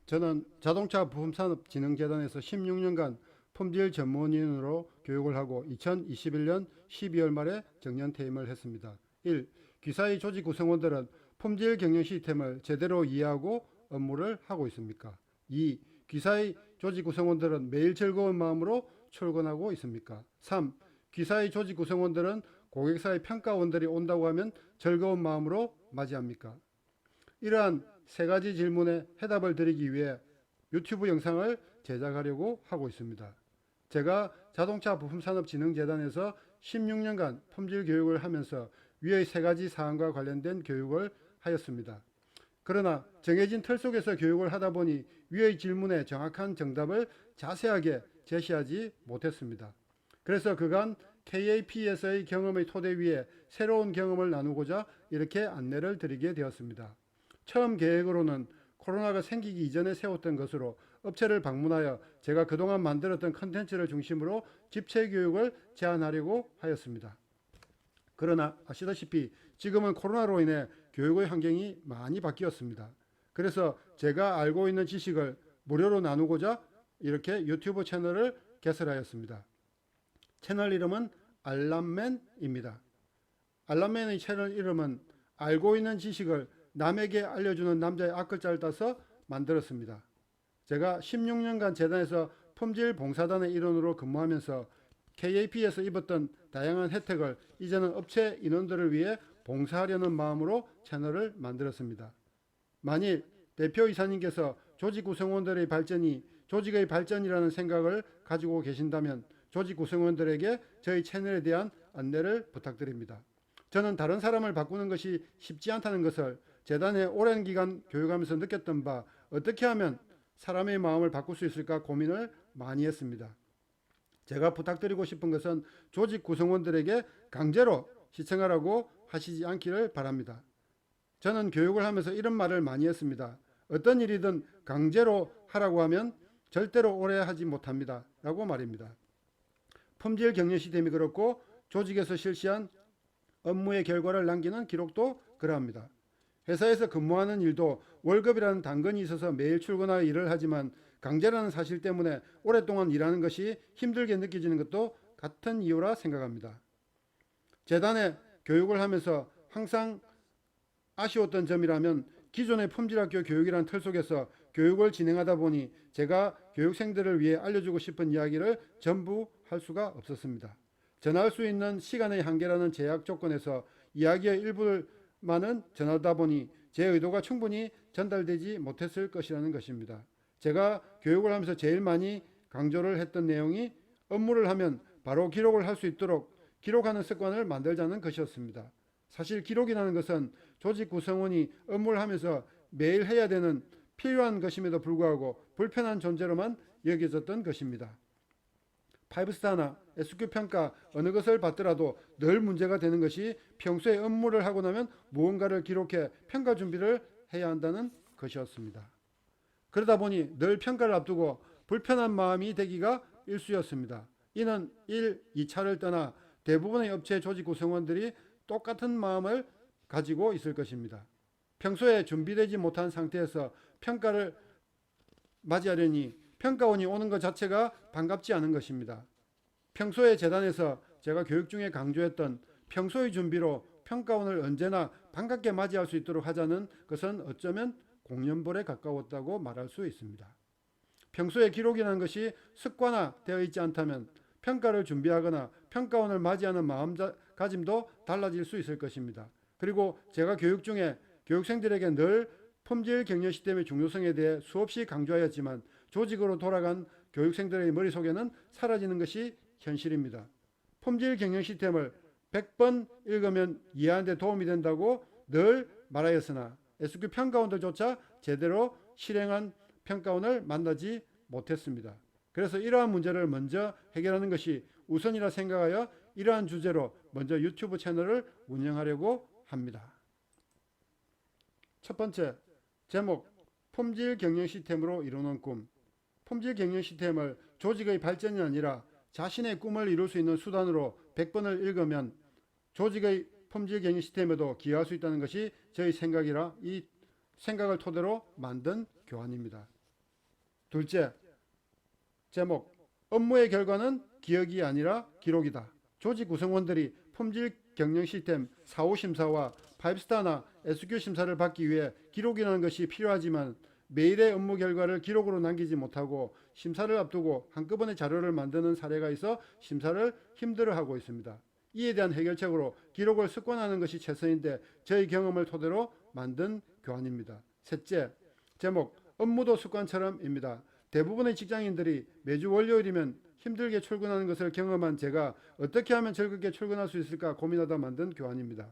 저는 자동차 부품산업진흥재단에서 16년간 품질 전문인으로 교육을 하고 2021년 12월 말에 정년 퇴임을 했습니다. 1. 귀사의 조직 구성원들은 품질 경영 시스템을 제대로 이해하고 업무를 하고 있습니까? 2. 귀사의 조직 구성원들은 매일 즐거운 마음으로 출근하고 있습니까? 3. 귀사의 조직 구성원들은 고객사의 평가원들이 온다고 하면 즐거운 마음으로 맞이합니까? 이러한 세 가지 질문에 해답을 드리기 위해 유튜브 영상을 제작하려고 하고 있습니다. 제가 자동차 부품산업진흥재단에서 16년간 품질 교육을 하면서 위의 세 가지 사항과 관련된 교육을 하였습니다. 그러나 정해진 틀 속에서 교육을 하다 보니 위의 질문에 정확한 정답을 자세하게 제시하지 못했습니다. 그래서 그간 KAP에서의 경험의 토대 위에 새로운 경험을 나누고자 이렇게 안내를 드리게 되었습니다. 처음 계획으로는 코로나가 생기기 이전에 세웠던 것으로 업체를 방문하여 제가 그동안 만들었던 컨텐츠를 중심으로 집체 교육을 제안하려고 하였습니다. 그러나 아시다시피 지금은 코로나로 인해 교육의 환경이 많이 바뀌었습니다. 그래서 제가 알고 있는 지식을 무료로 나누고자 이렇게 유튜브 채널을 개설하였습니다. 채널 이름은 알람맨입니다. 알람맨의 채널 이름은 알고 있는 지식을 남에게 알려주는 남자의 앞글자를 따서 만들었습니다. 제가 16년간 재단에서 품질 봉사단의 일원으로 근무하면서 KAP에서 입었던 다양한 혜택을 이제는 업체 인원들을 위해 봉사하려는 마음으로 채널을 만들었습니다. 만일 대표이사님께서 조직 구성원들의 발전이 조직의 발전이라는 생각을 가지고 계신다면 조직 구성원들에게 저희 채널에 대한 안내를 부탁드립니다. 저는 다른 사람을 바꾸는 것이 쉽지 않다는 것을 재단에 오랜 기간 교육하면서 느꼈던 바 어떻게 하면 사람의 마음을 바꿀 수 있을까 고민을 많이 했습니다. 제가 부탁드리고 싶은 것은 조직 구성원들에게 강제로 시청하라고 하시지 않기를 바랍니다. 저는 교육을 하면서 이런 말을 많이 했습니다. 어떤 일이든 강제로 하라고 하면 절대로 오래 하지 못합니다. 라고 말입니다. 품질 경영 시스템이 그렇고 조직에서 실시한 업무의 결과를 남기는 기록도 그러합니다. 회사에서 근무하는 일도 월급이라는 당근이 있어서 매일 출근하여 일을 하지만 강제라는 사실 때문에 오랫동안 일하는 것이 힘들게 느껴지는 것도 같은 이유라 생각합니다. 재단에 교육을 하면서 항상 아쉬웠던 점이라면 기존의 품질학교 교육이라는 틀 속에서 교육을 진행하다 보니 제가 교육생들을 위해 알려주고 싶은 이야기를 전부 할 수가 없었습니다. 전할 수 있는 시간의 한계라는 제약 조건에서 이야기의 일부만은 전하다 보니 제 의도가 충분히 전달되지 못했을 것이라는 것입니다. 제가 교육을 하면서 제일 많이 강조를 했던 내용이 업무를 하면 바로 기록을 할 수 있도록 기록하는 습관을 만들자는 것이었습니다. 사실 기록이라는 것은 조직 구성원이 업무를 하면서 매일 해야 되는 필요한 것임에도 불구하고 불편한 존재로만 여겨졌던 것입니다. 5스타나 SQ 평가 어느 것을 받더라도 늘 문제가 되는 것이 평소에 업무를 하고 나면 무언가를 기록해 평가 준비를 해야 한다는 것이었습니다. 그러다 보니 늘 평가를 앞두고 불편한 마음이 되기가 일쑤였습니다. 이는 1, 2차를 떠나 대부분의 업체 조직 구성원들이 똑같은 마음을 가지고 있을 것입니다. 평소에 준비되지 못한 상태에서 평가를 맞이하려니 평가원이 오는 것 자체가 반갑지 않은 것입니다. 평소에 재단에서 제가 교육 중에 강조했던 평소의 준비로 평가원을 언제나 반갑게 맞이할 수 있도록 하자는 것은 어쩌면 공연볼에 가까웠다고 말할 수 있습니다. 평소에 기록이라는 것이 습관화되어 있지 않다면 평가를 준비하거나 평가원을 맞이하는 마음가짐도 달라질 수 있을 것입니다. 그리고 제가 교육 중에 교육생들에게 늘 품질 경영 시스템의 중요성에 대해 수없이 강조하였지만 조직으로 돌아간 교육생들의 머릿속에는 사라지는 것이 현실입니다. 품질 경영 시스템을 100번 읽으면 이해하는 데 도움이 된다고 늘 말하였으나 SQ 평가원들조차 제대로 실행한 평가원을 만나지 못했습니다. 그래서 이러한 문제를 먼저 해결하는 것이 우선이라 생각하여 이러한 주제로 먼저 유튜브 채널을 운영하려고 합니다. 첫 번째, 제목, 품질 경영 시스템으로 이루는 꿈. 품질 경영 시스템을 조직의 발전이 아니라 자신의 꿈을 이룰 수 있는 수단으로 100번을 읽으면 조직의 품질 경영 시스템에도 기여할 수 있다는 것이 저희 생각이라 이 생각을 토대로 만든 교환입니다. 둘째, 제목 업무의 결과는 기억이 아니라 기록이다. 조직 구성원들이 품질 경영 시스템 4호 심사와 5스타나 SQ 심사를 받기 위해 기록이라는 것이 필요하지만 매일의 업무 결과를 기록으로 남기지 못하고 심사를 앞두고 한꺼번에 자료를 만드는 사례가 있어 심사를 힘들어하고 있습니다. 이에 대한 해결책으로 기록을 습관하는 것이 최선인데 저희 경험을 토대로 만든 교환입니다. 셋째, 제목 업무도 습관처럼입니다. 대부분의 직장인들이 매주 월요일이면 힘들게 출근하는 것을 경험한 제가 어떻게 하면 즐겁게 출근할 수 있을까 고민하다 만든 교환입니다.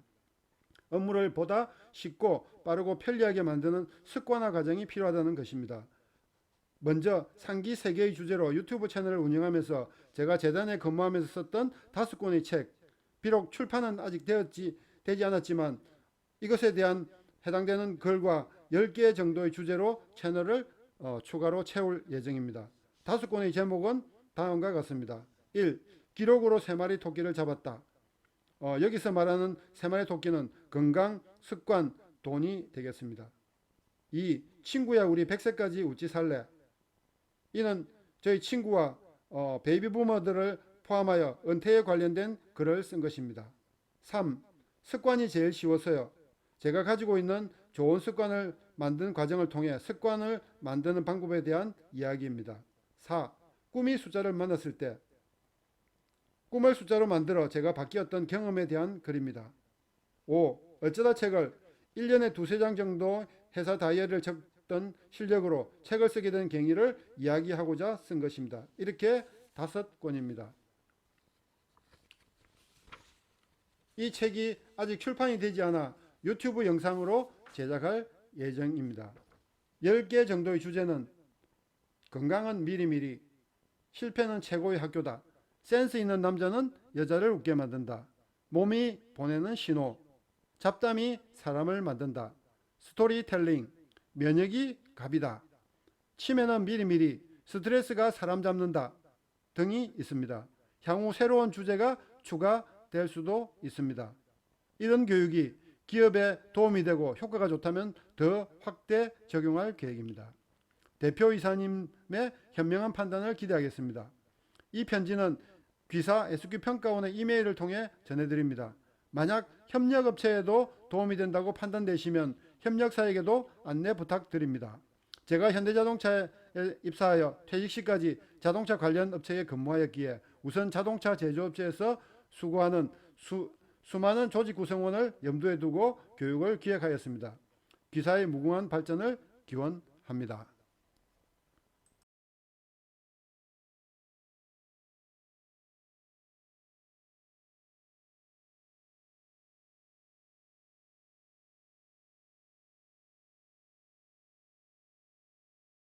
업무를 보다 쉽고 빠르고 편리하게 만드는 습관화 과정이 필요하다는 것입니다. 먼저 상기 3개의 주제로 유튜브 채널을 운영하면서 제가 재단에 근무하면서 썼던 5권의 책, 비록 출판은 아직 되지 않았지만 이것에 대한 해당되는 글과 10개 정도의 주제로 채널을 추가로 채울 예정입니다. 5권의 제목은 다음과 같습니다. 1. 기록으로 3마리 토끼를 잡았다. 여기서 말하는 3마리 토끼는 건강, 습관, 돈이 되겠습니다. 2. 친구야 우리 100세까지 웃지 살래. 이는 저희 친구와 베이비 부머들을 포함하여 은퇴에 관련된 글을 쓴 것입니다. 3. 습관이 제일 쉬워서요. 제가 가지고 있는 좋은 습관을 만든 과정을 통해 습관을 만드는 방법에 대한 이야기입니다. 4. 꿈이 숫자를 만났을 때 꿈을 숫자로 만들어 제가 바뀌었던 경험에 대한 글입니다. 5. 어쩌다 책을 1년에 2-3장 정도 회사 다이어리를 적던 실력으로 책을 쓰게 된 계기를 이야기하고자 쓴 것입니다. 이렇게 5권입니다. 이 책이 아직 출판이 되지 않아 유튜브 영상으로 제작할 예정입니다. 10개 정도의 주제는 건강은 미리미리, 실패는 최고의 학교다, 센스 있는 남자는 여자를 웃게 만든다, 몸이 보내는 신호, 잡담이 사람을 만든다, 스토리텔링, 면역이 갑이다, 치매는 미리미리, 스트레스가 사람 잡는다 등이 있습니다. 향후 새로운 주제가 추가될 수도 있습니다. 이런 교육이 기업에 도움이 되고 효과가 좋다면 더 확대 적용할 계획입니다. 대표이사님의 현명한 판단을 기대하겠습니다. 이 편지는 귀사 SQ평가원의 이메일을 통해 전해드립니다. 만약 협력업체에도 도움이 된다고 판단되시면 협력사에게도 안내 부탁드립니다. 제가 현대자동차에 입사하여 퇴직 시까지 자동차 관련 업체에 근무하였기에 우선 자동차 제조업체에서 수고하는 수많은 조직 구성원을 염두에 두고 교육을 기획하였습니다. 기사의 무궁한 발전을 기원합니다.